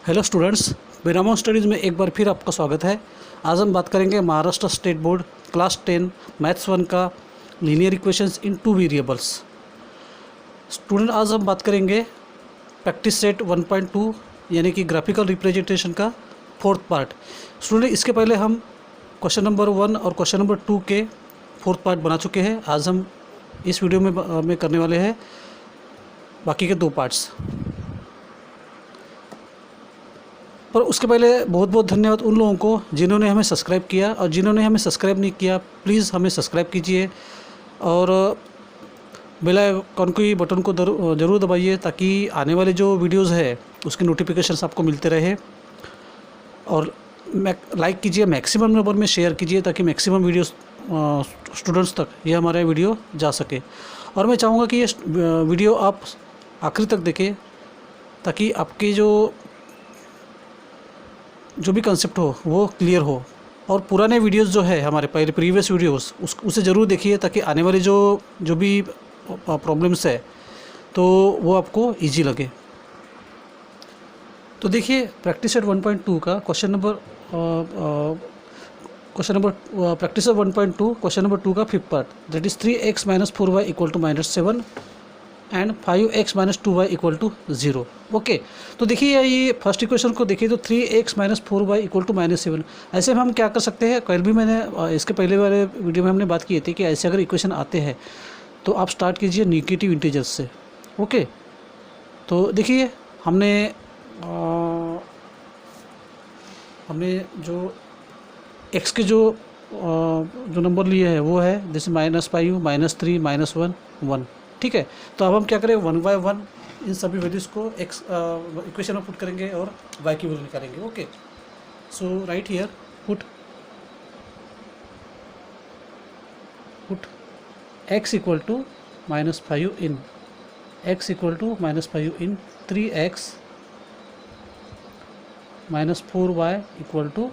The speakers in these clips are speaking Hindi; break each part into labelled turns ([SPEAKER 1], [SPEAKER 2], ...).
[SPEAKER 1] हेलो स्टूडेंट्स, बिरामो स्टडीज़ में एक बार फिर आपका स्वागत है। आज हम बात करेंगे Maharashtra state board class 10 maths 1 का लीनियर इक्वेशंस इन 2 वेरिएबल्स। स्टूडेंट, आज हम बात करेंगे प्रैक्टिस सेट 1.2 यानी कि ग्राफिकल रिप्रेजेंटेशन का 4th पार्ट। स्टूडेंट, इसके पहले हम क्वेश्चन नंबर 1 और क्वेश्चन नंबर 2 के 4th पार्ट बना चुके हैं। आज हम इस वीडियो में करने वाले हैं बाकी के 2 पार्ट्स। पर उसके पहले बहुत बहुत धन्यवाद उन लोगों को जिन्होंने हमें सब्सक्राइब किया, और जिन्होंने हमें सब्सक्राइब नहीं किया प्लीज़ हमें सब्सक्राइब कीजिए और बेल आइकन की बटन को ज़रूर दबाइए ताकि आने वाले जो वीडियोस है उसके नोटिफिकेशंस आपको मिलते रहे। और लाइक कीजिए, मैक्सिमम नंबर में शेयर कीजिए ताकि मैक्सिमम वीडियोस स्टूडेंट्स तक ये हमारा वीडियो जा सके। और मैं चाहूँगा कि ये वीडियो आप आखिर तक देखें ताकि आपके जो भी कंसेप्ट हो वो क्लियर हो। और पुराने वीडियोस जो है हमारे पहले प्रीवियस वीडियोस उसे ज़रूर देखिए ताकि आने वाले जो भी प्रॉब्लम्स है तो वो आपको इजी लगे। तो देखिए प्रैक्टिस सेट 1.2 का question number practice set 1.2 question number 2 का 5th part, that is 3x - 4y = -7 and 5x - 2y = 0। Okay, तो देखिए ये फर्स्ट इक्वेशन को देखिए तो 3x - 4y = -7। ऐसे में हम क्या कर सकते हैं, कल भी मैंने इसके पहले वाले वीडियो में हमने बात की थी कि ऐसे अगर इक्वेशन आते हैं तो आप स्टार्ट कीजिए नेगेटिव इंटीजर्स से। ओके, तो देखिए हमने जो x के जो नंबर लिए है वो है जैसे -5, -3, -1, 1। ठीक है, तो अब हम क्या करें 1 बाय 1 इन सभी वैल्यूज़ को x इक्वेशन में पुट करेंगे और y की वैल्यू निकालेंगे। Okay, so right here put x = -5 in x = -5 in 3x - 4y =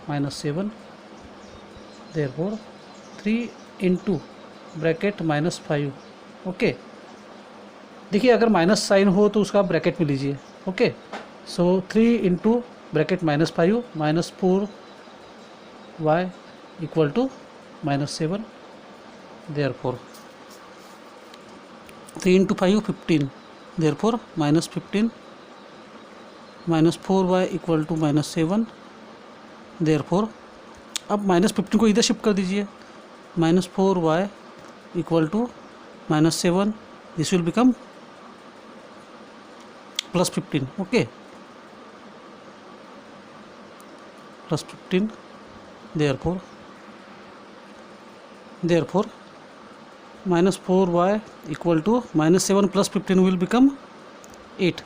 [SPEAKER 1] -7, therefore 3 into bracket -5। Okay, देखिए अगर माइनस साइन हो तो उसका ब्रैकेट में लीजिए। Okay, so 3 into bracket -5 - 4y = -7, therefore 3 into 5 15, therefore -15 - 4y = -7, therefore अब -15 को इधर शिफ्ट कर दीजिए, -4y = -7, this will become +15। okay, +15, therefore -4y = -7 + 15 will become 8,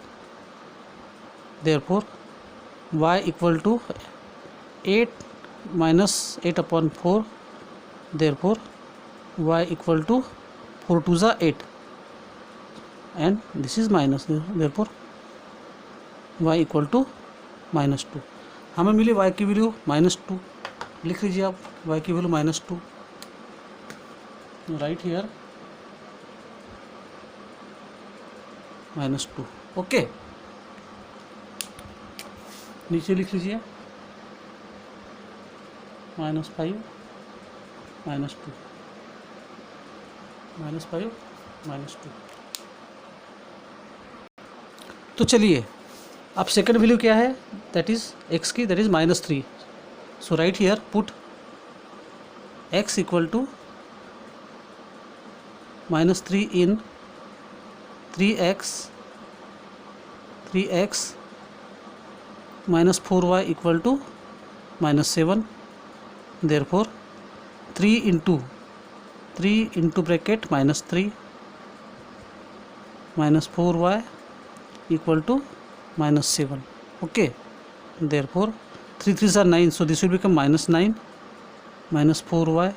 [SPEAKER 1] therefore y = 8 - 8/4, therefore y = 4 2 is 8 and this is minus, therefore y = -2। हमें मिली y की वैल्यू -2। लिख लीजिए आप y की वैल्यू -2, राइट हियर -2। ओके, नीचे लिख लीजिए -5 - 2, -5 - 2। तो चलिए अब सेकंड वैल्यू क्या है, दैट इज़ x की, that is -3। So right here put x = -3 in 3x - 4y = -7, therefore 3 into bracket -3 - 4y = -7। okay, therefore 3 3s are 9, so this will become -9 - 4y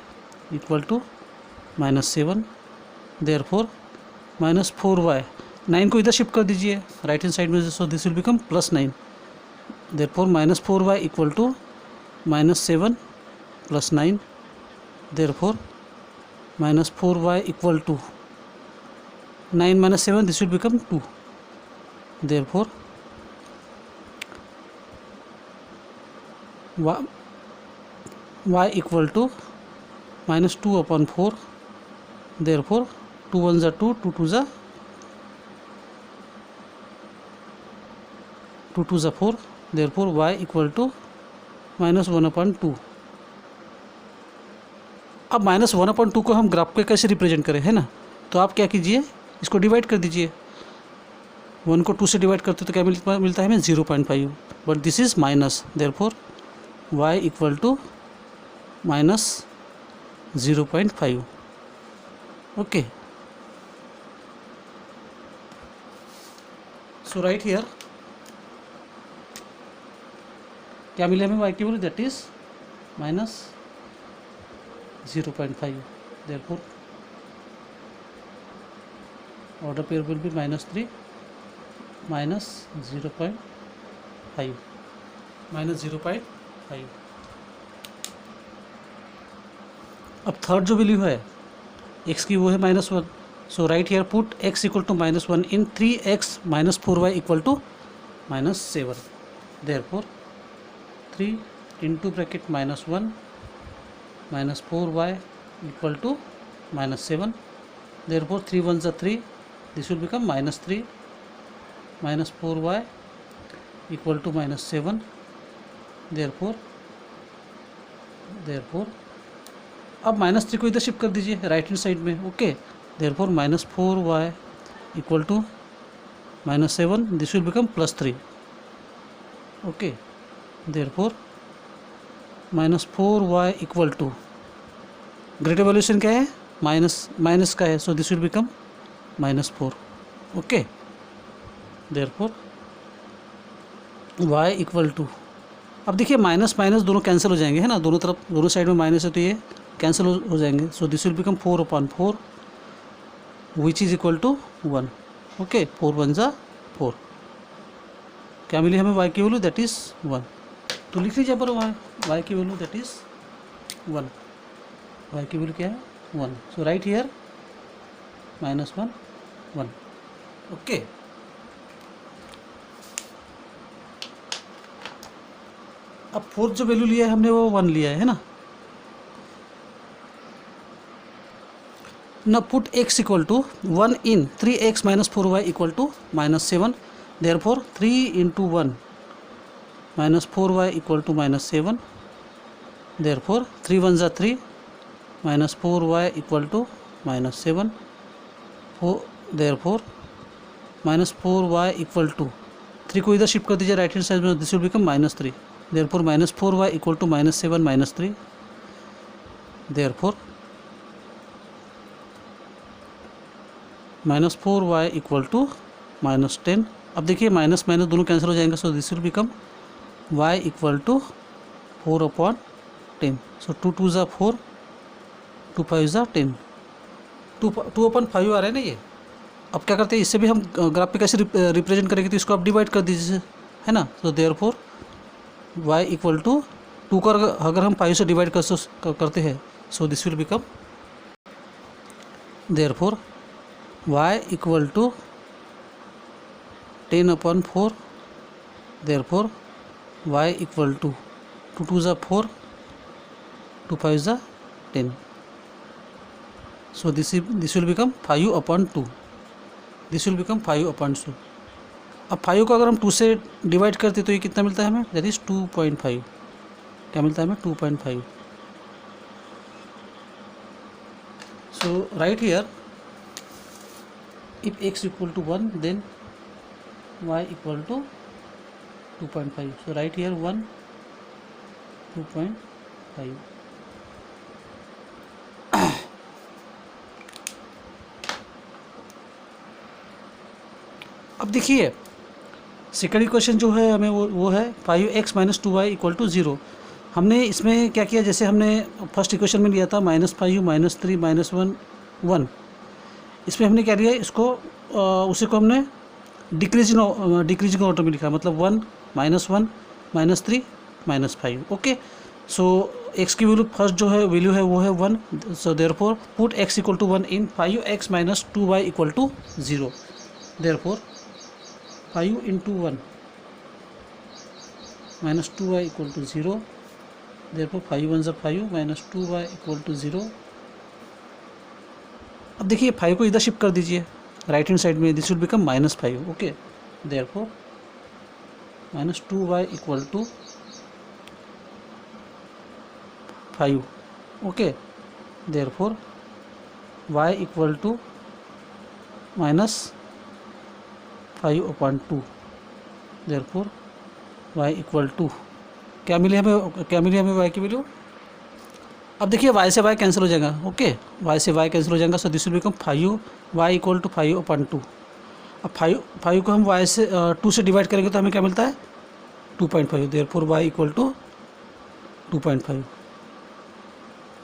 [SPEAKER 1] = -7, therefore -4y 9 को इधर शिफ्ट कर दीजिए राइट हैंड साइड में, सो this will become +9, therefore -4y = -7 + 9, therefore -4y = 9 - 7, this will become 2, therefore y equal to -2/4, therefore 2 1 ज़ा 2, 2 2 ज़ा 4, देयरफॉर y इक्वल टू -1/2। अब -1/2 को हम ग्राफ पे कैसे रिप्रेजेंट करें, है ना? तो आप क्या कीजिए, इसको डिवाइड कर दीजिए। 1 को 2 से डिवाइड करते तो क्या मिलता है हमें 0.5, but this is minus, therefore y equal to -0.5। Okay, so right here क्या मिले हमें y की value, that is -0.5, therefore order pair will be -3 -0.5। अब थर्ड जो वैल्यू है x की वो है -1, so right here put x equal to -1 in 3x - 4y equal to -7, therefore 3 into bracket -1 -4y equal to -7, therefore 3 1 ज़ा 3, this will become -3 -4y equal to -7, therefore अब -3 को इधर शिफ्ट कर दीजिए राइट हैंड साइड में। Okay, therefore -4y equal to -7, this will become +3। Okay, therefore -4y equal to greater valuation क्या है, माइनस का है, so this will become -4। Okay, therefore y equal to, अब देखिए माइनस माइनस दोनों कैंसिल हो जाएंगे, है ना? दोनों तरफ, दोनों साइड में माइनस है तो ये कैंसिल हो जाएंगे, so this will become 4/4 which is equal to 1। Okay, 4 1 ज़ा 4, क्या मिली हमें y की वैल्यू, दैट इज़ 1। तो लिख लीजिए पर y की वैल्यू दैट इज़ 1, y की वैल्यू क्या है 1, सो राइट हियर -1 1। ओके, अब फोर्थ जो वैल्यू लिया है हमने वो 1 लिया है ना? ना put x equal to 1 in 3x - 4y equal to -7, therefore 3 into 1 -4y equal to -7, therefore 3 1 ज़ा 3 -4y equal to -7, therefore -4y equal to 3 को इधर शिफ्ट कर दीजिए राइट हैंड साइड में, this will become -3, therefore -4y equal to -7 -3, therefore -4y equal to -10। अब देखिए माइनस माइनस दोनों कैंसिल हो जाएंगे, so this will become y equal to 4/10, so 2 2 ज़ा 4, 2 5 ज़ा 10, 2/5 आ रहा है ना ये। अब क्या करते हैं, इससे भी हम ग्राफ पे कैसे रिप्रेजेंट करेंगे, तो इसको आप डिवाइड कर दीजिए, है ना? तो देयरफॉर y इक्वल टू 2 को अगर हम 5 से डिवाइड करते हैं, so this will become, therefore y equal to 10/4, therefore y equal to 2 2 ज़ा 4, 2 5 ज़ा 10, so this will become 5/2, this will become 5/2। अब 5 को अगर हम 2 से डिवाइड करते तो ये कितना मिलता है हमें, दैट इज़ 2.5, क्या मिलता है हमें 2.5। So right here if x equal to 1 then y equal to 2.5, so right here 1 2.5। अब देखिए सेकंड इक्वेशन जो है हमें वो है 5x - 2y इक्वल टू 0। हमने इसमें क्या किया, जैसे हमने फर्स्ट इक्वेशन में लिया था -5 -3 -1 1, इसमें हमने क्या लिया, इसको उसी को हमने डिक्रीजिंग ऑर्डर में लिखा, मतलब 1 -1 -3 -5। ओके, सो x की वैल्यू फर्स्ट जो है वैल्यू है वो है 1, so therefore put x equal to 1 in 5x - 2y equal to 0, therefore 5 into 1 -2y equal to 0, therefore 5 1 5 minus 2y equal to 0। अब देखिए 5 को इधर शिफ्ट कर दीजिए राइट हैंड साइड में, this will become -5। Okay, therefore -2y equal to 5। Okay, therefore y equal to -5/2। Therefore y equal to क्या मिली हमें y की वैल्यू। अब देखिए y से y कैंसिल हो जाएगा। ओके, y से y कैंसिल हो जाएगा, so this will become 5y equal to 5/2। अब 5 को हम y से 2 से डिवाइड करेंगे तो हमें क्या मिलता है 2.5। Therefore y equal to 2.5।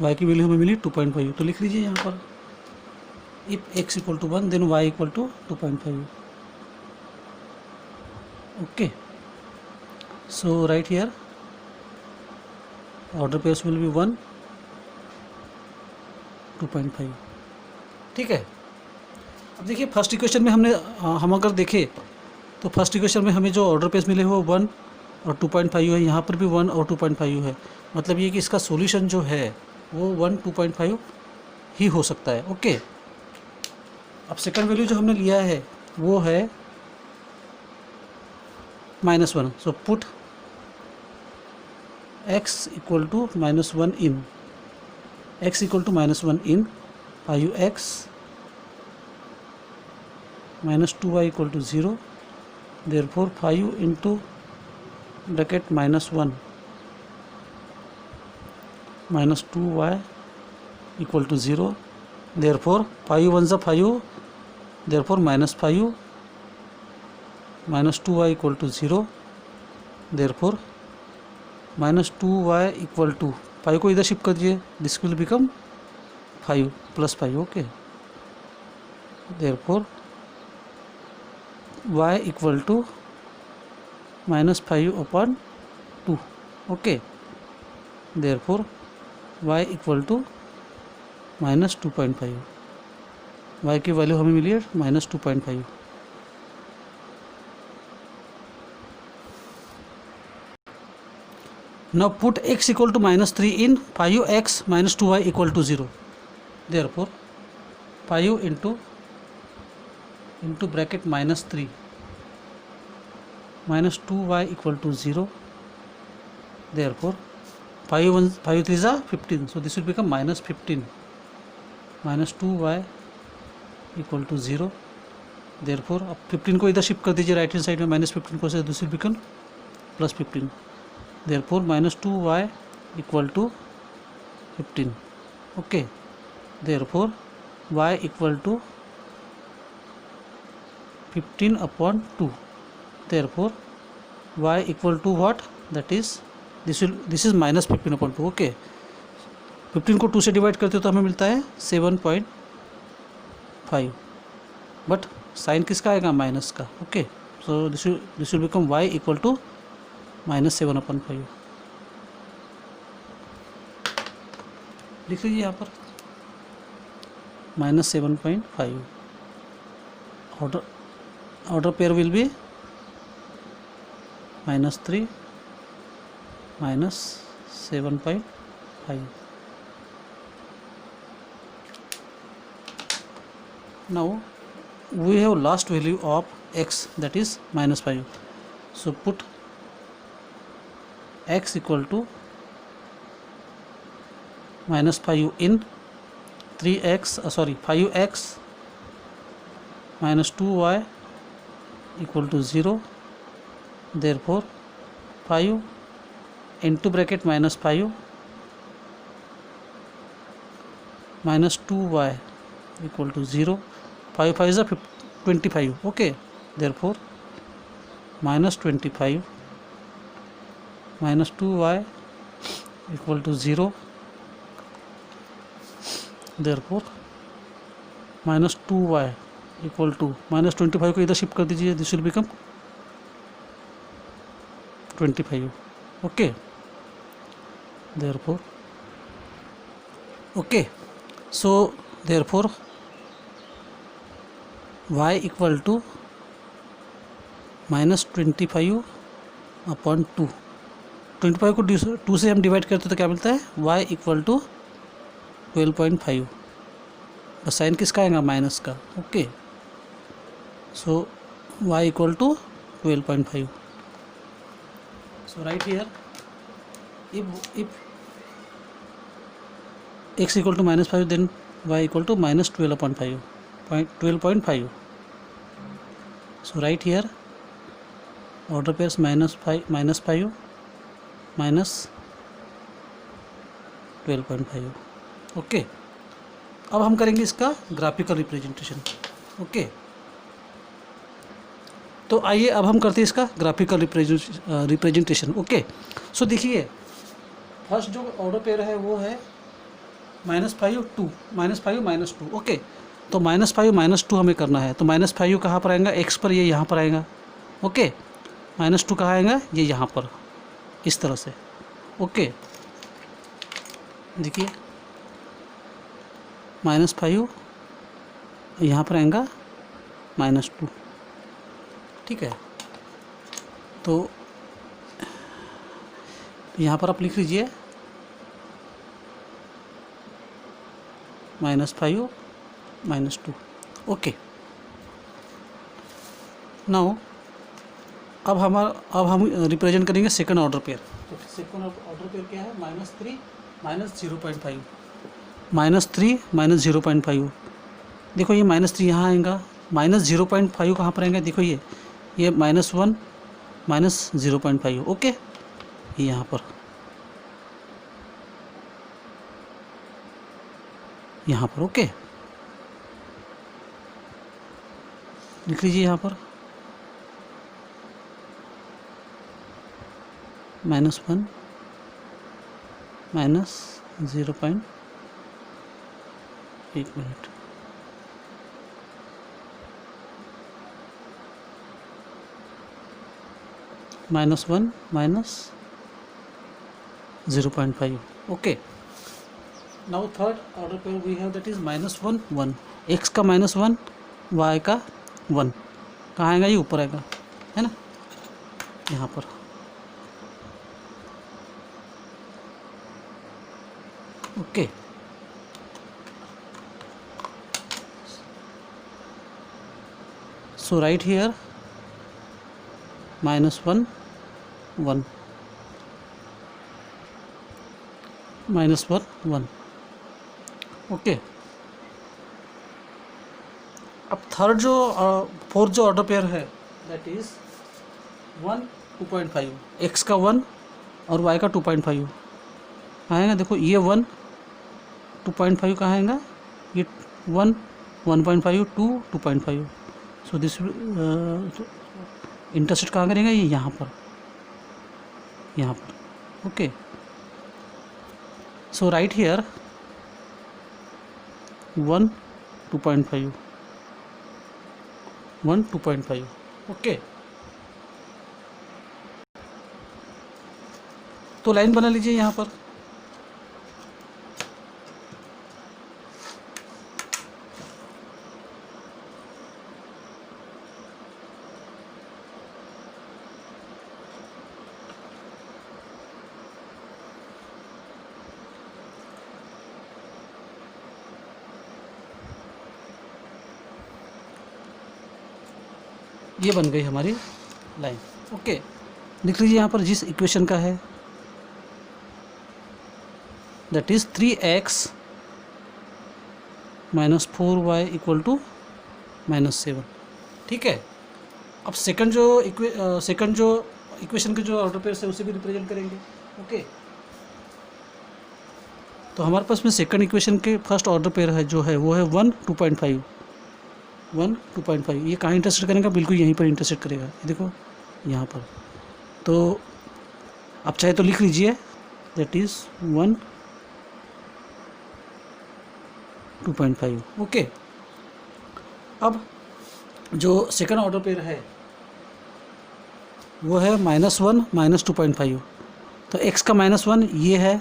[SPEAKER 1] y की वैल्यू हमें मिली 2.5, तो लिख लीजिए यहाँ पर if x equal to 1 then y equal to 2.5। Okay, so right here order pairs will be 1 2.5। ठीक है। अब देखिए फर्स्ट इक्वेशन में हम अगर देखें तो फर्स्ट इक्वेशन में हमें जो ऑर्डर पेयर्स मिले वो 1 और 2.5 है, यहाँ पर भी 1 और 2.5 है। मतलब ये कि इसका सॉल्यूशन जो है वो 1 2.5 ही हो सकता है। ओके, अब सेकंड वैल्यू जो हमने लिया है वो है -1। So put x equal to -1 in x equal to -1 in 5x -2y equal to 0। Therefore 5 into bracket -1 -2y equal to 0। Therefore 5 1 ज़ा 5, therefore -5 -2y equal to 0। Therefore -2y equal to 5 को इधर शिफ्ट कर दीजिए, this will become 5 + 5। Okay, therefore y equal to -5/2। Okay, therefore y equal to -2.5। y की वैल्यू हमें मिली है -2.5। Now put x equal to -3 in 5x -2y equal to 0. Therefore 5 into bracket -3 -2y equal to 0. Therefore 5 3 is 15. So this will become -15 -2y equal to 0. Therefore अब 15 को इधर शिफ्ट कर दीजिए राइट हैंड साइड में, -15 को से this will become +15। Therefore -2y equal to 15। Okay, therefore y equal to 15/2। Therefore y equal to what, that is this is -15/2। Okay, 15 को 2 से डिवाइड करते हो तो हमें मिलता है 7.5, बट साइन किसका आएगा माइनस का। Okay, so this will become y equal to -7/5। लिख लीजिए यहाँ पर -7.5। Order pair will be -3 -7.5। now we have last value of x, that is -5. so put x equal to -5 in 5x -2y equal to 0. Therefore 5 into bracket -5 -2y equal to 0. 5 5 is 25. Okay, therefore -25 -2y equal to 0. Therefore -2y equal to -25 को इधर शिफ्ट कर दीजिए, this will become 25. Okay, therefore okay, so therefore y equal to -25/2 25 को 2 से हम डिवाइड करते तो क्या मिलता है, y इक्वल टू 12.5, बस साइन किसका आएगा, माइनस का। Okay, so y equal to 12.5. So right here, if x equal to -5, then y equal to -12.5. So right here, order pairs -5 minus 12.5. Okay, अब हम करेंगे इसका ग्राफिकल रिप्रेजेंटेशन. ओके, तो आइए अब हम करते हैं इसका ग्राफिकल रिप्रेजेंटेशन. ओके, सो देखिए फर्स्ट जो ऑर्डर पेयर है वो है -5 2 -5 -2. ओके, तो -5 -2 हमें करना है. तो -5 कहाँ पर आएगा, x पर, ये यहाँ पर आएगा. ओके, -2 कहाँ आएगा, ये यहाँ पर, इस तरह से. ओके, देखिए -5 यहाँ पर आएगा -2. ठीक है, तो यहाँ पर आप लिख लीजिए -5 -2. ओके, नाउ अब हम रिप्रेजेंट करेंगे सेकंड ऑर्डर पेयर. तो सेकंड ऑर्डर पेयर क्या है, -3 -0.5, -3 -0.5. देखो ये -3 यहाँ आएगा, -0.5 कहाँ पर आएगा, देखो ये -1 -0.5. ओके, ये यहाँ पर, ओके, लिख लीजिए यहाँ पर -1 -0. एक minute, -1 -0.5. Okay, now third order pair we have, that is -1 1. x का -1, y का 1. कहाँ आएगा, ये ऊपर आएगा, है ना, यहाँ पर. Okay, so right here -1 1 -1 1. Okay, अब थर्ड जो फोर्थ जो ऑर्डर पेयर है दैट इज 1 2.5. x का 1 और y का 2.5 आएगा. देखो ये 1 2.5 कहाँ आएगा, ये 1 1.5 2 2.5. सो दिस इंटरसेक्ट कहाँ करेगा, ये यहाँ पर. Okay, so right here 1 2.5 1 2.5. Okay, तो लाइन बना लीजिए यहाँ पर. ये बन गई हमारी लाइन. ओके, लिख लीजिए यहाँ पर जिस इक्वेशन का है, दैट इज 3x - 4y = -7. ठीक है, अब सेकंड जो इक्वेशन के जो ऑर्डर पेयर है उसे भी रिप्रेजेंट करेंगे. ओके, तो हमारे पास में सेकंड इक्वेशन के फर्स्ट ऑर्डर पेयर है जो है वो है 1 2.5. 1 2.5 ये कहाँ इंटरसेक्ट करेगा, बिल्कुल यहीं पर इंटरसेक्ट करेगा. ये देखो यहाँ पर. तो आप चाहे तो लिख लीजिए दैट इज़ 1 2.5. ओके, अब जो सेकंड ऑर्डर पेयर है वो है -1 -2.5. तो x का -1 ये है,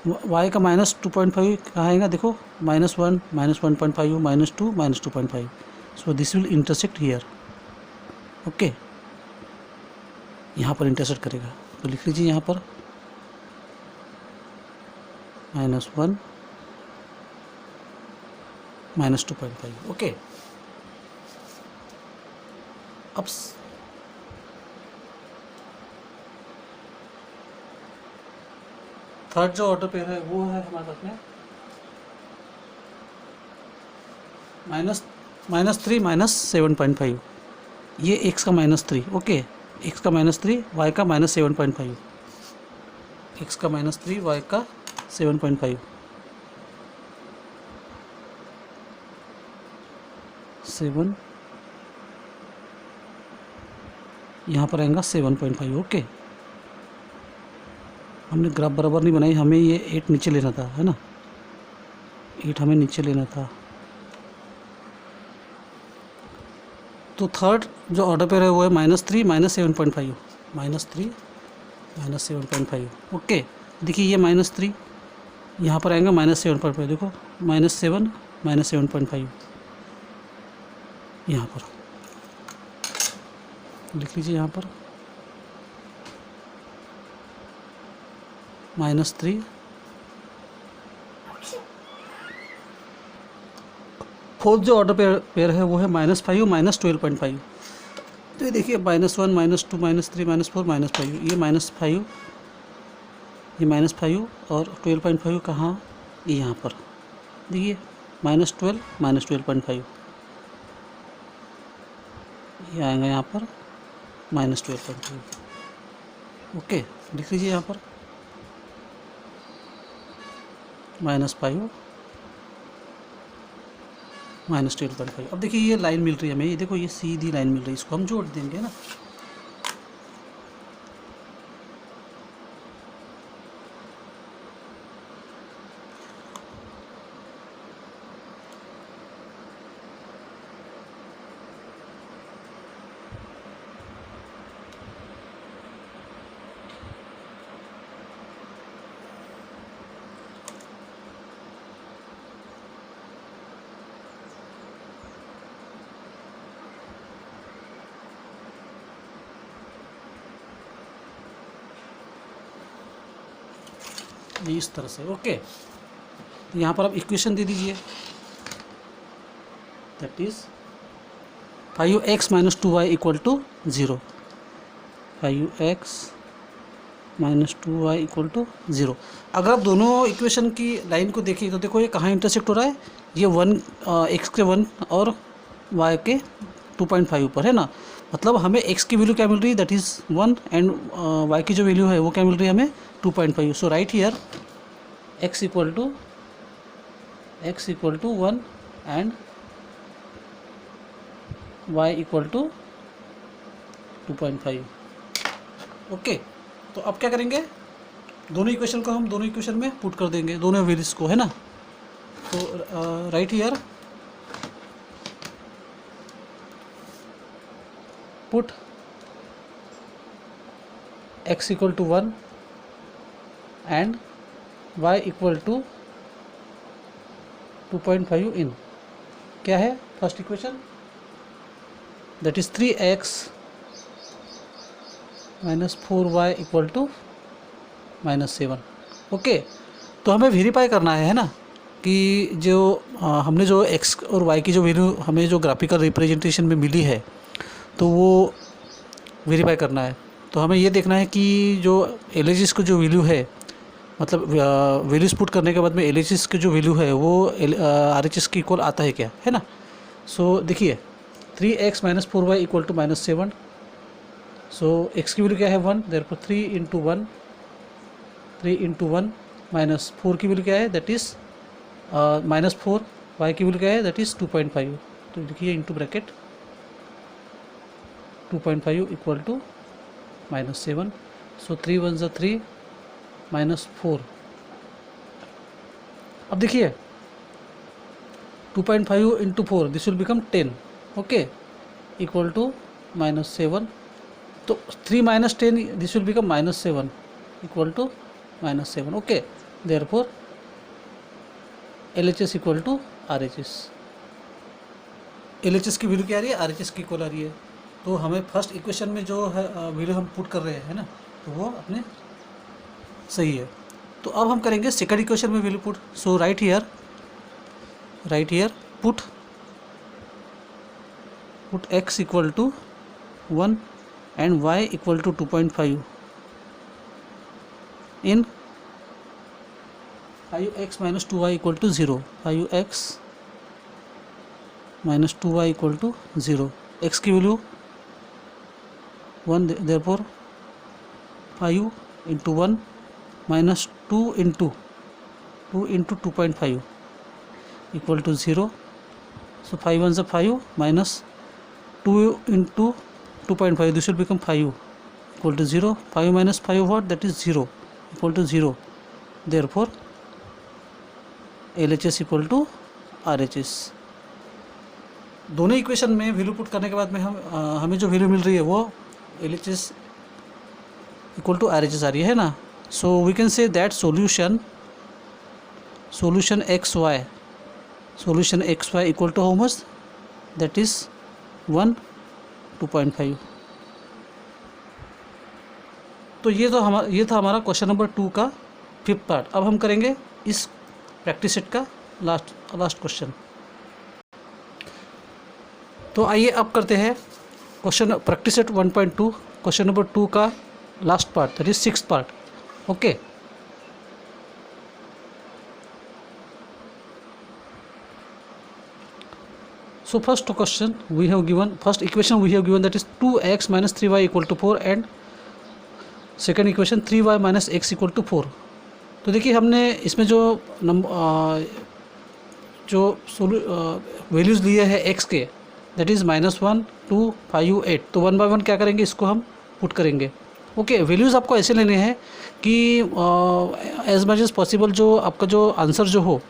[SPEAKER 1] y का -2.5 कहाँ आएगा, देखो -1 -1.5 -2 -2.5. सो this will intersect here. Okay, यहाँ पर इंटरसेक्ट करेगा. तो लिख लीजिए यहाँ पर -1 -2.5। ओके, अब थर्ड जो ऑर्डर पेयर है वो है हमारे पास में -3 -7.5। ये x का -3, ओके, x का -3 y का -7.5, x का -3 y का 7.5, 7 यहाँ पर आएगा 7.5। ओके, हमने ग्राफ बराबर नहीं बनाई, हमें ये 8 नीचे लेना था, है ना, 8 हमें नीचे लेना था। तो थर्ड जो ऑर्डर पेयर है वो है -3 -7.5, -3 -7.5। ओके, देखिए ये -3 यहाँ पर आएगा -7.5, देखो -7 -7.5 यहाँ पर लिख लीजिए, यहाँ पर -3 फोर्थ जो ऑर्डर पेयर है वो है -5 -12.5। तो ये देखिए -1 -2 -3 -4 -5, ये -5, ये -5 और 12.5 कहाँ, ये यहाँ पर देखिए -12 -12.5, ये आएगा यहाँ पर -12.5। ओके, लिख लीजिए यहाँ पर -5 -12.5। अब देखिए ये लाइन मिल रही है हमें, ये देखो ये सीधी लाइन मिल रही है, इसको हम जोड़ देंगे ना। ये इस तरह से। ओके, यहाँ पर आप इक्वेशन दे दीजिए, that is 5x - 2y = 0, 5x - 2y = 0। अगर आप दोनों इक्वेशन की लाइन को देखिए तो देखो ये कहाँ इंटरसेक्ट हो रहा है, ये 1 x के 1 और y के 2.5 पर, है ना। मतलब हमें x की वैल्यू क्या मिल रही है, दैट इज़ 1, एंड y की जो वैल्यू है वो क्या मिल रही है हमें 2.5। So right here x = 1 and y = 2.5। Okay, तो अब क्या करेंगे, दोनों इक्वेशन को हम दोनों इक्वेशन में पुट कर देंगे, दोनों वैल्यूज को, है ना। तो right here put x = 1 and y = 2.5 इन, क्या है first equation, that is 3x - 4y = -7। Okay, तो हमें वेरीफाई करना है ना, कि जो हमने जो x और y की जो वैल्यू हमें जो ग्राफिकल रिप्रेजेंटेशन में मिली है तो वो वेरीफाई करना है। तो हमें ये देखना है कि जो LHS को जो वैल्यू है, मतलब वैल्यूज पुट करने के बाद में LHS की जो वैल्यू है वो RHS के इक्वल आता है क्या, है ना। सो देखिए 3x - 4y = -7। सो x की वैल्यू क्या है 1, देयरफॉर 3 × 1 -4 की वैल्यू क्या है, दैट इज़ -4, y की वैल्यू क्या है, दैट इज़ 2.5। तो लिखिए इंटू ब्रैकेट 2.5 = -7। सो 3 × 1 = 3 -4। अब देखिए 2.5 × 4, this will become 10, okay, equal to -7। तो 3 - 10, this will become -7 equal to -7। Okay, therefore LHS = RHS। LHS की वैल्यू क्या आ रही है, RHS की इक्वल आ रही है। तो हमें फर्स्ट इक्वेशन में जो है वैल्यू हम पुट कर रहे हैं, है ना, तो वो अपने सही है। तो अब हम करेंगे सेकंड इक्वेशन में value put. So right here put x equal to 1 and y equal to 2.5 in 5x minus 2y equal to 0, 5x minus 2y equal to 0, x की value 1, therefore 5 into 1 minus 2 into 2.5 equal to 0. So 5 1 is 5 minus 2 into 2.5, this will become 5 equal to 0. 5 minus 5 what? That is 0 equal to 0. Therefore LHS equal to RHS. दोनों इक्वेशन में वैल्यू पुट करने के बाद में हमें जो वैल्यू मिल रही है वो LHS इक्वल टू RHS आ रही है ना. So we can say that solution xy equal to how much? That is 1 2.5. तो ये था हमारा क्वेश्चन नंबर 2 का 5th पार्ट. अब हम करेंगे इस प्रैक्टिस सेट का लास्ट क्वेश्चन. तो आइए अब करते हैं question practice set 1.2 question number 2 का last part, that is 6th part. Okay. So first equation we have given that is 2x minus 3y equal to 4 and second equation 3y minus x equal to 4. तो देखिए हमने इसमें जो वैल्यूज़ लिए हैं x के, दैट इज़ -1 2 5 8. तो 1 बाय 1 क्या करेंगे, इसको हम पुट करेंगे. ओके. वैल्यूज़ आपको ऐसे लेने हैं कि एज मच एज पॉसिबल जो आपका जो आंसर जो हो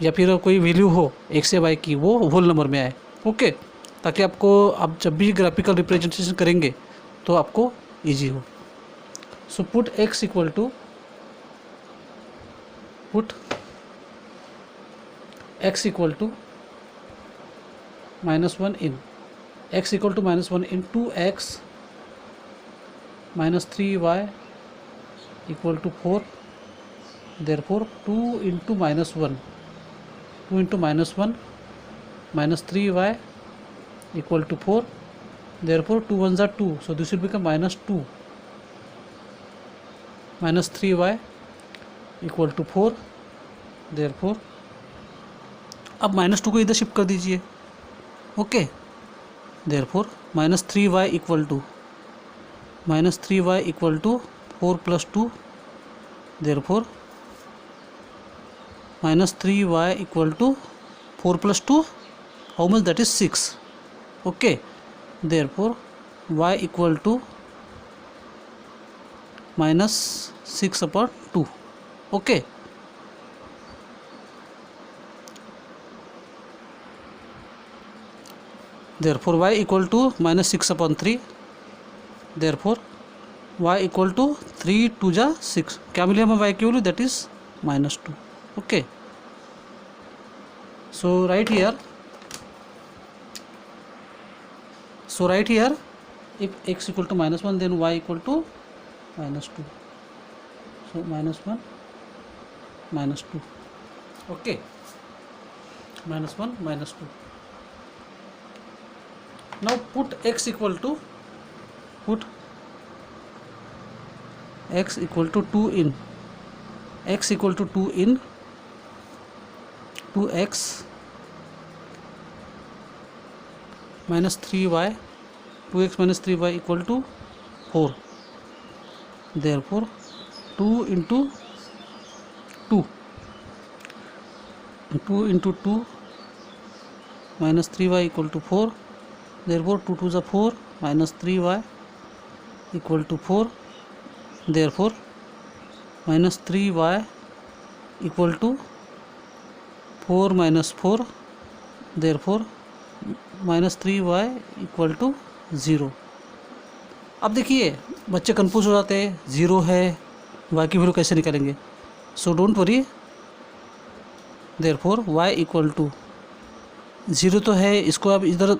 [SPEAKER 1] या फिर कोई वैल्यू हो x या y की वो होल नंबर में आए. ओके. ताकि आपको आप जब भी ग्राफिकल रिप्रेजेंटेशन करेंगे तो आपको इजी हो. So put x equal to -1 in x equal to -1 in 2x minus 3y equal to 4. Therefore 2 into -1 minus 3y equal to 4. Therefore 2 1s are 2, so this will become -2 minus 3y equal to 4. Therefore अब -2 को इधर शिफ्ट कर दीजिए. Okay. Therefore -3y equal to 4 plus 2. Therefore -3y equal to 4 plus 2, how much? That is 6. Okay. Therefore y equal to -6 upon 2. Okay. Therefore y equal to -6 upon 3. Therefore y equal to 3 2 जा 6. क्या मिले हमें y की value? That is -2. Okay. So right here if x equal to -1 then y equal to -2. So -1 -2. Okay. -1 -2. Now put x equal to 2 in x equal to 2 in 2x minus 3y, 2x minus 3y equal to 4. Therefore 2 into 2 minus 3y equal to 4. Therefore 2 2 is 4 minus 3y equal to 4. Therefore minus 3y equal to 4 minus 4. Therefore minus 3y equal to 0. अब देखिए बच्चे कंफ्यूज हो जाते हैं, 0 है y की वैल्यू कैसे निकालेंगे. So don't worry. Therefore y equal to zero तो है, इसको आप इधर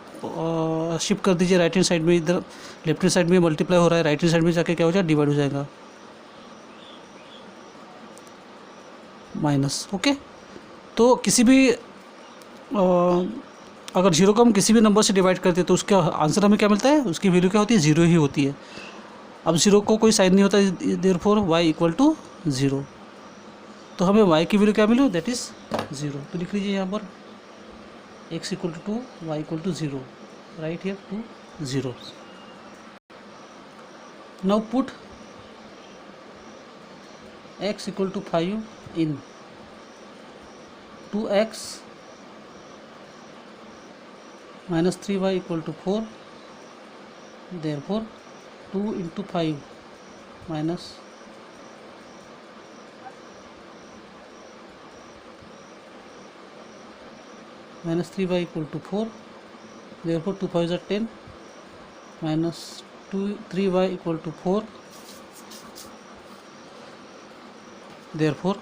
[SPEAKER 1] शिफ्ट कर दीजिए राइट हैंड साइड में, इधर लेफ्ट हैंड साइड में मल्टीप्लाई हो रहा है, राइट हैंड साइड में जाके क्या हो जाएगा, डिवाइड हो जाएगा, माइनस। ओके, तो किसी भी अगर जीरो को हम किसी भी नंबर से डिवाइड करते हैं तो उसका आंसर हमें क्या मिलता है, उसकी वैल्यू क्या होती है, ज़ीरो ही होती है। अब ज़ीरो को कोई साइन नहीं होता, therefore y equal to zero, तो हमें वाई की वैल्यू क्या मिली, दैट इज़ ज़ीरो। तो लिख लीजिए यहाँ पर x equal to 2, y equal to 0, right here 2 0। Now put x equal to 5 in 2x minus 3y equal to 4, therefore 2 into 5 minus 3y equal to 4, therefore 2 5s are 10, minus 3y equal to 4, therefore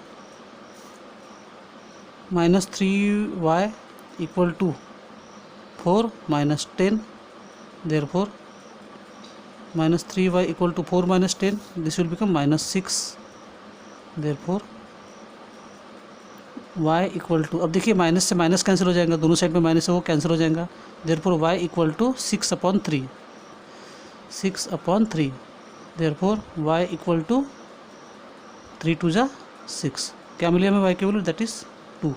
[SPEAKER 1] minus 3y equal to 4 minus 10, therefore minus 3y equal to 4 minus 10, this will become minus 6, therefore y equal to, अब देखिए माइनस से माइनस कैंसिल हो जाएगा, दोनों साइड में माइनस है वो कैंसिल हो जाएगा, therefore y equal to 6/3, 6/3, therefore y equal to 3 2 जा 6, क्या मिली हमें y की वैल्यू, दैट इज़ 2,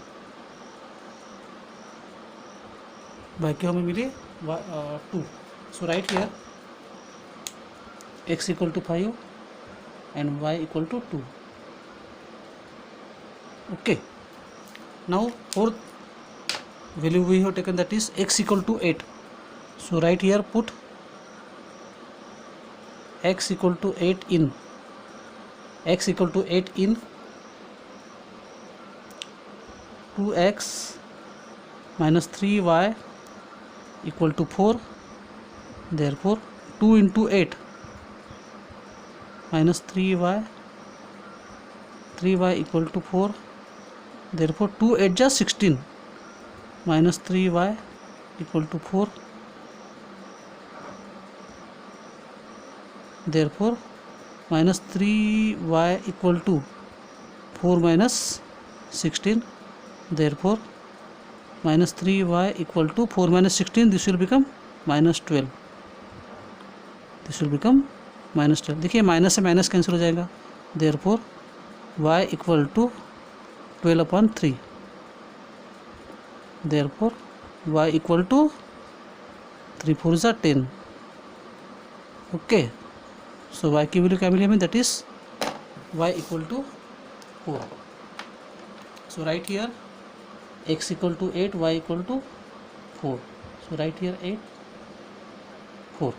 [SPEAKER 1] y की हमें मिली 2। So right here x equal to 5 and y equal to 2। Okay, now fourth value we have taken, that is x equal to 8. So right here put x equal to 8 in, x equal to 8 in 2x minus 3y equal to 4, therefore 2 into 8 minus 3y equal to 4, therefore 2 8 जा 16 minus 3y equal to 4, therefore minus 3y equal to 4 minus 16, therefore minus 3y equal to 4 minus 16, this will become minus 12, this will become minus 12। देखिए माइनस से माइनस कैंसिल हो जाएगा, therefore y equal to 12/3, therefore y equal to 3 4 is 10। Okay, so y की वैल्यू क्या मिली हमें, that is y equal to 4। So right here x equal to 8, y equal to 4, so right here 8 4।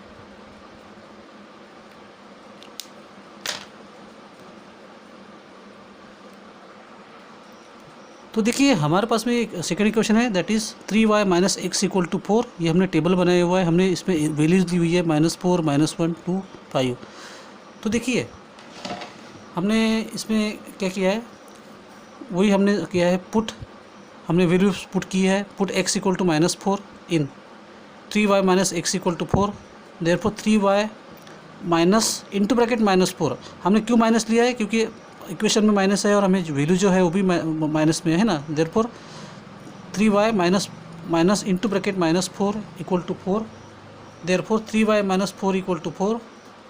[SPEAKER 1] तो देखिए हमारे पास में एक सेकंड इक्वेशन है, that is 3y minus x equal to 4। ये हमने टेबल बनाया हुआ है, हमने इसमें वैल्यूज दी हुई है -4 -1 2 5। तो देखिए हमने इसमें क्या किया है, वही हमने किया है, पुट हमने वैल्यूज पुट की है, put x equal to -4 in 3y minus x equal to 4, therefore 3y minus into bracket -4। हमने क्यों माइनस लिया है, क्योंकि इक्वेशन में माइनस है और हमें वैल्यू जो है वो भी माइनस में है ना, therefore 3y minus into bracket -4 equal to 4, therefore 3y minus 4 equal to 4,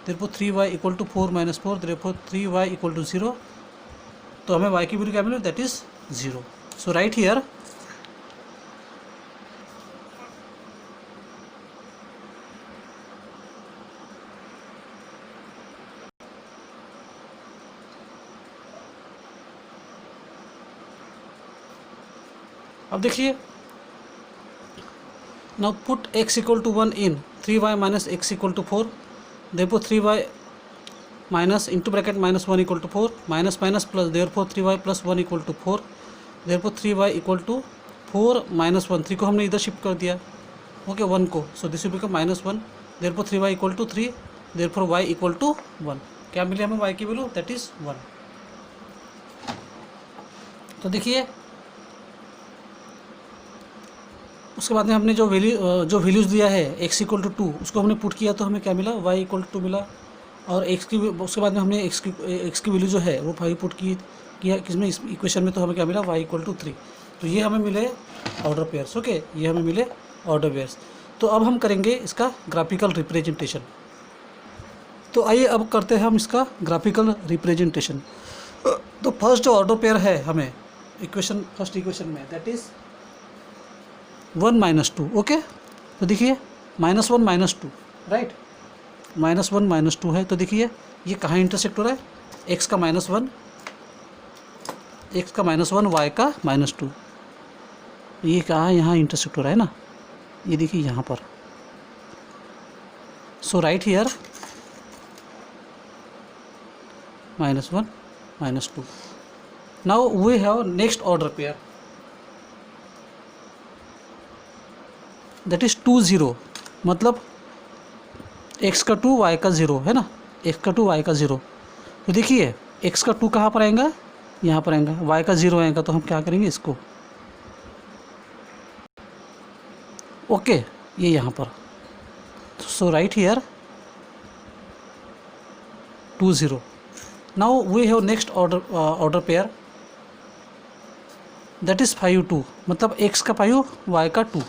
[SPEAKER 1] therefore 3y equal to 4 minus 4, therefore 3y equal to 0। तो हमें y की वैल्यू क्या मिली, that is 0। So right here अब देखिए, now put x equal to 1 in 3y minus x equal to 4, therefore 3y minus into bracket -1 equal to 4, minus minus plus, therefore 3y plus 1 equal to 4, therefore 3y equal to 4 minus 1, 3 को हमने इधर शिफ्ट कर दिया, ओके 1 को, so this will become -1, therefore 3y equal to 3, therefore y equal to 1। क्या मिली हमें y की वैल्यू, दैट इज़ 1। तो देखिए उसके बाद में हमने जो वैल्यूज़ दिया है x इक्वल टू 2 उसको हमने पुट किया तो हमें क्या मिला y इक्वल टू 2 मिला। और उसके बाद में हमने x की वैल्यू जो है वो 5 पुट किया किसमें, इस इक्वेशन में, तो हमें क्या मिला y इक्वल टू 3। तो ये हमें मिले ऑर्डर पेयर्स। ओके, ये हमें मिले ऑर्डर पेयर्स। तो अब हम करेंगे इसका ग्राफिकल रिप्रेजेंटेशन। तो आइए अब करते हैं हम इसका ग्राफिकल रिप्रेजेंटेशन। तो फर्स्ट जो ऑर्डर पेयर है हमें फर्स्ट इक्वेशन में, दैट इज़ 1 - 2। ओके, तो देखिए -1 - 2, राइट, -1 - 2 है। तो देखिए ये कहाँ इंटरसेक्ट हो रहा है, x का -1, y का -2, ये कहाँ यहाँ इंटरसेक्ट हो रहा है ना, ये देखिए यहाँ पर। So right here -1 - 2। Now we have next order pair, that is 2 0, मतलब x का 2 y का 0 है ना, x का 2 y का 0। तो देखिए x का 2 कहाँ पर आएगा, यहाँ पर आएगा, y का 0 आएगा। तो हम क्या करेंगे इसको, ओके, ये यहाँ पर। So right here 2 0। Now we have next order pair, that is 5 2, मतलब x का 5 y का 2।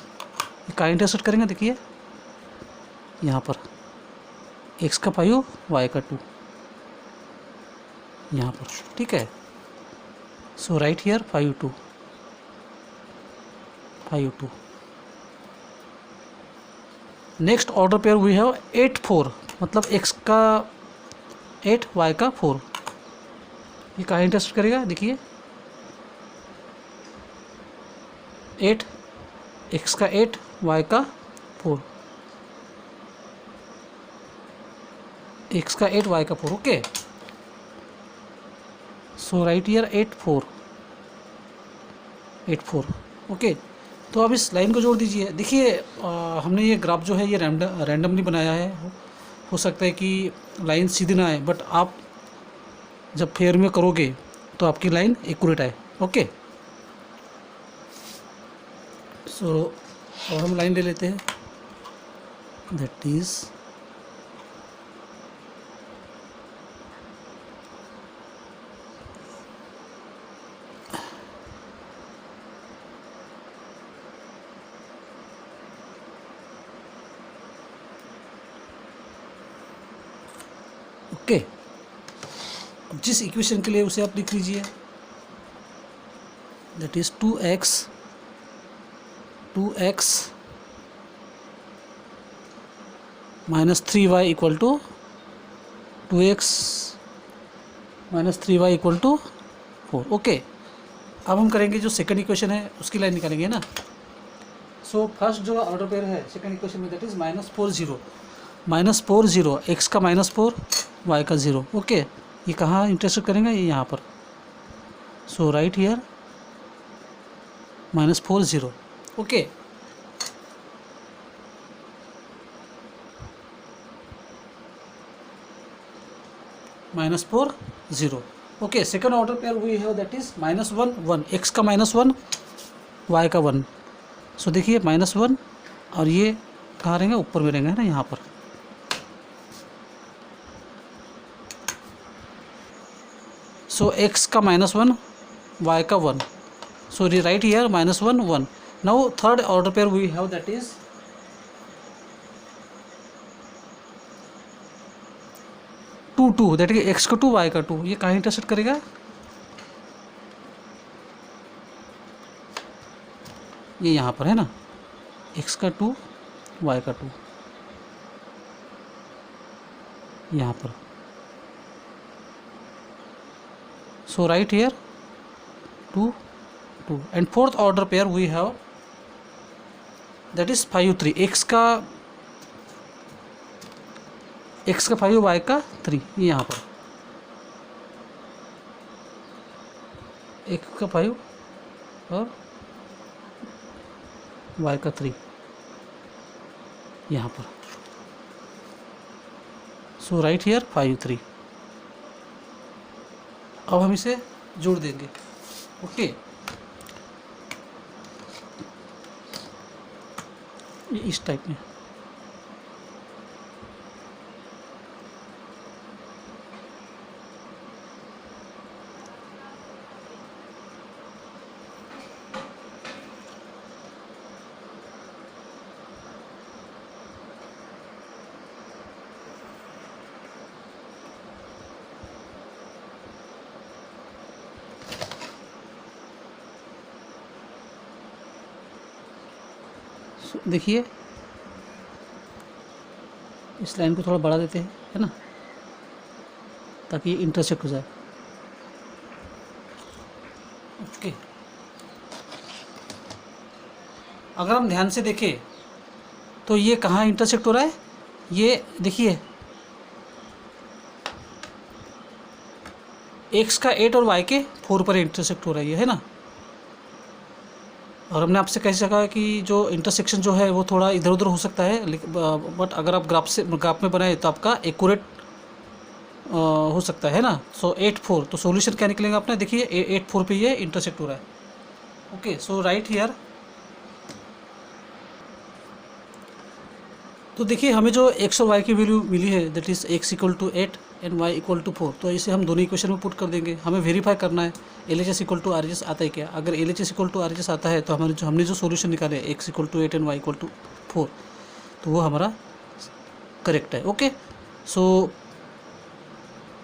[SPEAKER 1] कहाँ इंटरसेक्ट करेंगे, देखिए यहाँ पर, x का 5 y का 2 यहाँ पर, ठीक है। So right here 5 2 5 2। Next order pair we have 8 4, मतलब x का 8 y का 4। ये कहाँ इंटरसेक्ट करेगा, देखिए 8, x का 8 y का 4, x का 8 y का 4। Okay, so right year 8 4 8 4। Okay, तो अब इस लाइन को जोड़ दीजिए। देखिए हमने ये ग्राफ जो है ये रैंडमली बनाया है। हो सकता है कि लाइन सीधी ना आए, बट आप जब फेयर में करोगे तो आपकी लाइन एक्यूरेट आए। ओके, सो अब हम लाइन ले लेते हैं, दैट इज़ ओके। अब जिस इक्वेशन के लिए उसे आप लिख लीजिए, that is 2x - 3y equal to 2x - 3y equal to 4। Okay, अब हम करेंगे जो सेकंड इक्वेशन है उसकी लाइन निकालेंगे ना। सो फर्स्ट जो ऑर्डर पेयर है सेकंड इक्वेशन में, दैट इज़ -4 0 x का -4 y का 0। ओके, ये कहाँ इंटरसेक्ट करेंगे, ये यहाँ पर। So right here -4 0। Okay, -4 0। Okay, second order pair we have that is -1 1, x का -1 y का 1। सो देखिए -1 और ये कहाँ रहेंगे, ऊपर में रहेंगे ना, यहाँ पर। सो x का -1 y का 1। So right here -1 1। Now third order pair we have that is 2 2, that is x का 2 y का 2। ये कहाँ इंटरसेक्ट करेगा, ये यहाँ पर है ना, x का 2 y का 2 यहाँ पर। So right here 2 2। And fourth order pair we have that is 5 3, x का 5 y का 3, ये यहाँ पर x का 5 और y का 3 यहाँ पर। So right here 5 3। अब हम इसे जोड़ देंगे। ओके, ये इस टाइप में। देखिए इस लाइन को थोड़ा बढ़ा देते हैं, है ना, ताकि ये इंटरसेक्ट हो जाए। ओके, अगर हम ध्यान से देखें तो ये कहाँ इंटरसेक्ट हो रहा है, ये देखिए x का 8 और y के 4 पर इंटरसेक्ट हो रहा है ना। और हमने आपसे कैसे कहा कि जो इंटरसेक्शन जो है वो थोड़ा इधर उधर हो सकता है, बट अगर आप ग्राफ में बनाए तो आपका एक्यूरेट हो सकता है ना। सो 8 4, तो सॉल्यूशन क्या निकलेगा अपने, देखिए 8 4 पे ये इंटरसेक्ट हो रहा है। Okay, so right here. तो देखिए हमें जो x और y की वैल्यू मिली है, that is x equal to 8 and y equal to 4, तो इसे हम दोनों इक्वेशन में पुट कर देंगे। हमें वेरीफाई करना है LHS इक्वल टू RHS आता है क्या। अगर LHS इक्वल टू RHS आता है तो हमने जो सोल्यूशन निकाले x equal to 8 and y equal to 4, तो वो हमारा करेक्ट है। Okay, so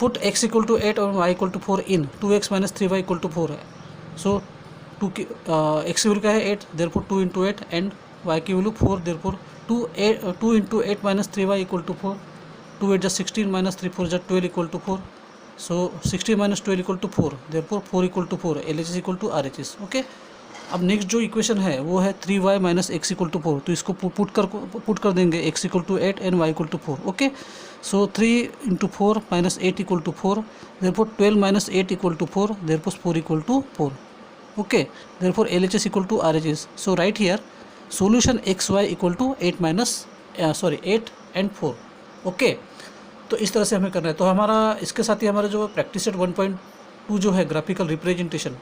[SPEAKER 1] put x equal to 8 और y equal to 4 in 2x minus 3y equal to 4 है। सो x की वैल्यू क्या है 8, देयरफॉर 2 इंटू 8 एंड y की value 4, therefore 2 into 8 minus 3y equal to 4, 2 8 जा 16 माइनस 3 4 जा 12 equal to 4, so 16 minus 12 equal to 4, therefore 4 equal to 4, LHS equal to RHS। Okay, अब नेक्स्ट जो इक्वेशन है वो है 3y minus x equal to 4, तो इसको पुट कर देंगे x equal to 8 and y equal to 4। Okay, so 3 into 4 minus 8 equal to 4, therefore 12 minus 8 equal to 4, therefore 4 equal to 4। Okay, therefore LHS equal to RHS। So right here solution xy equal to 8 and 4। Okay, तो इस तरह से हमें करना है। तो हमारा इसके साथ ही हमारा जो प्रैक्टिस सेट 1.2 जो है ग्राफिकल रिप्रेजेंटेशन,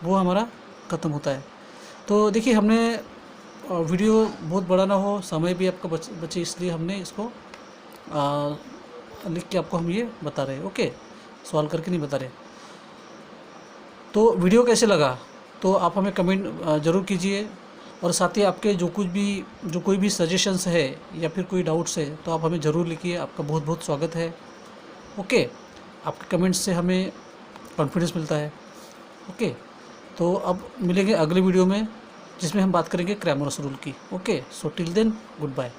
[SPEAKER 1] वो हमारा ख़त्म होता है। तो देखिए हमने वीडियो बहुत बड़ा ना हो, समय भी आपका बचे, इसलिए हमने इसको लिख के आपको हम ये बता रहे हैं। ओके, सॉल्व करके नहीं बता रहे। तो वीडियो कैसे लगा तो आप हमें कमेंट ज़रूर कीजिए, और साथ ही आपके जो कोई भी सजेशंस है या फिर कोई डाउट्स है तो आप हमें ज़रूर लिखिए। आपका बहुत बहुत स्वागत है। ओके, आपके कमेंट्स से हमें कॉन्फिडेंस मिलता है। ओके, तो अब मिलेंगे अगले वीडियो में जिसमें हम बात करेंगे क्रैमर्स रूल की। Okay, so till then good bye.